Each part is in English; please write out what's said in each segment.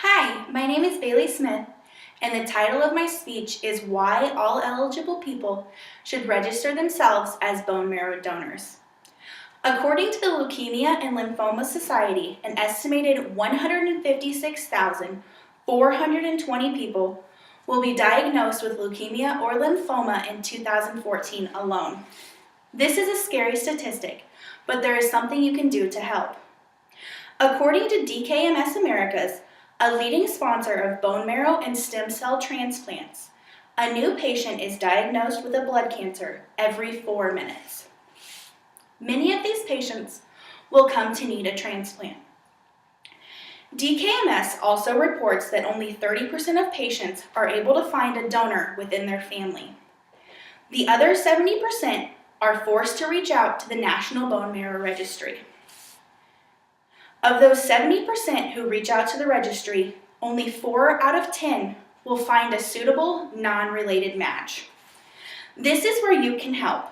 Hi, my name is Bailey Smith, and the title of my speech is Why All Eligible People Should Register Themselves as Bone Marrow Donors. According to the Leukemia and Lymphoma Society, an estimated 156,420 people will be diagnosed with leukemia or lymphoma in 2014 alone. This is a scary statistic, but there is something you can do to help. According to DKMS Americas, a leading sponsor of bone marrow and stem cell transplants, a new patient is diagnosed with a blood cancer every 4 minutes. Many of these patients will come to need a transplant. DKMS also reports that only 30% of patients are able to find a donor within their family. The other 70% are forced to reach out to the National Bone Marrow Registry. Of those 70% who reach out to the registry, only 4 out of 10 will find a suitable, non-related match. This is where you can help.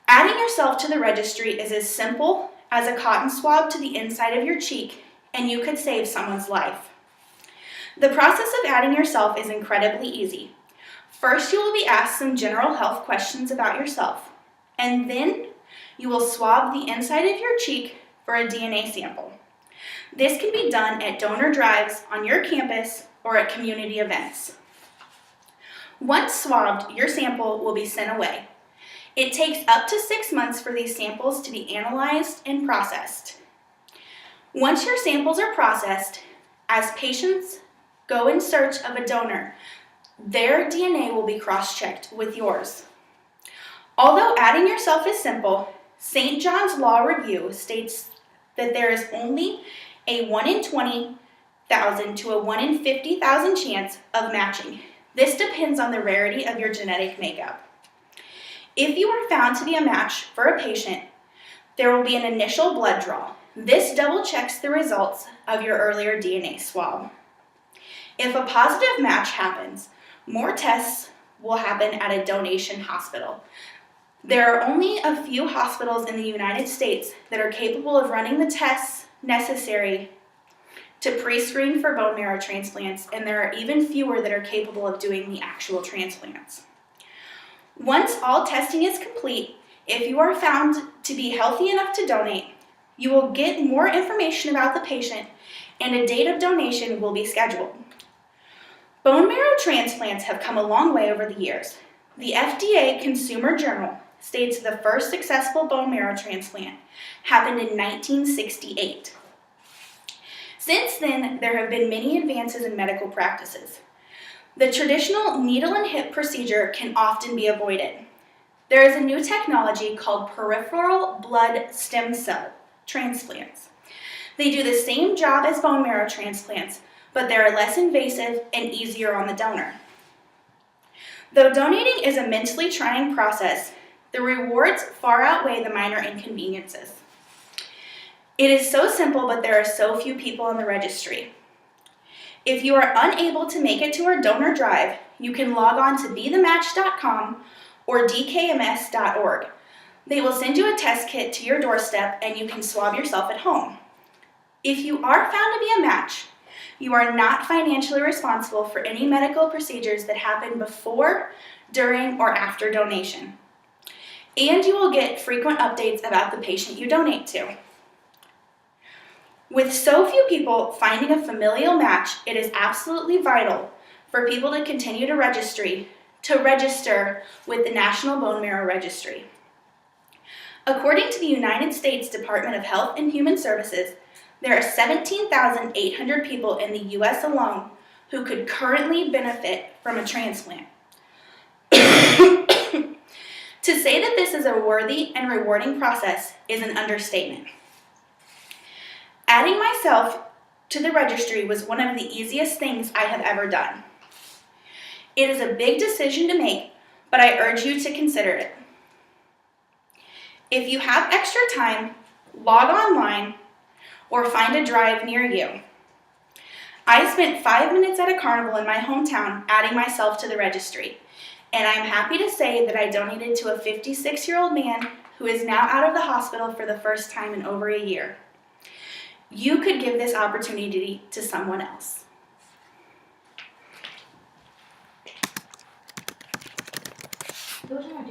Adding yourself to the registry is as simple as a cotton swab to the inside of your cheek, and you could save someone's life. The process of adding yourself is incredibly easy. First, you will be asked some general health questions about yourself, and then you will swab the inside of your cheek for a DNA sample. This can be done at donor drives on your campus or at community events. Once swabbed, your sample will be sent away. It takes up to 6 months for these samples to be analyzed and processed. Once your samples are processed, as patients go in search of a donor, their DNA will be cross-checked with yours. Although adding yourself is simple, St. John's Law Review states that there is only a 1 in 20,000 to a 1 in 50,000 chance of matching. This depends on the rarity of your genetic makeup. If you are found to be a match for a patient, there will be an initial blood draw. This double checks the results of your earlier DNA swab. If a positive match happens, more tests will happen at a donation hospital. There are only a few hospitals in the United States that are capable of running the tests necessary to pre-screen for bone marrow transplants, and there are even fewer that are capable of doing the actual transplants. Once all testing is complete, if you are found to be healthy enough to donate, you will get more information about the patient and a date of donation will be scheduled. Bone marrow transplants have come a long way over the years. The FDA Consumer Journal states the first successful bone marrow transplant happened in 1968. Since then, there have been many advances in medical practices. The traditional needle and hip procedure can often be avoided. There is a new technology called peripheral blood stem cell transplants. They do the same job as bone marrow transplants, but they are less invasive and easier on the donor. Though donating is a mentally trying process, the rewards far outweigh the minor inconveniences. It is so simple, but there are so few people on the registry. If you are unable to make it to our donor drive, you can log on to bethematch.com or dkms.org. They will send you a test kit to your doorstep and you can swab yourself at home. If you are found to be a match, you are not financially responsible for any medical procedures that happen before, during, or after donation. And you will get frequent updates about the patient you donate to. With so few people finding a familial match, it is absolutely vital for people to continue to register with the National Bone Marrow Registry. According to the United States Department of Health and Human Services, there are 17,800 people in the U.S. alone who could currently benefit from a transplant. To say that this is a worthy and rewarding process is an understatement. Adding myself to the registry was one of the easiest things I have ever done. It is a big decision to make, but I urge you to consider it. If you have extra time, log online or find a drive near you. I spent 5 minutes at a carnival in my hometown adding myself to the registry, and I'm happy to say that I donated to a 56-year-old man who is now out of the hospital for the first time in over a year. you could give this opportunity to someone else. Those aren't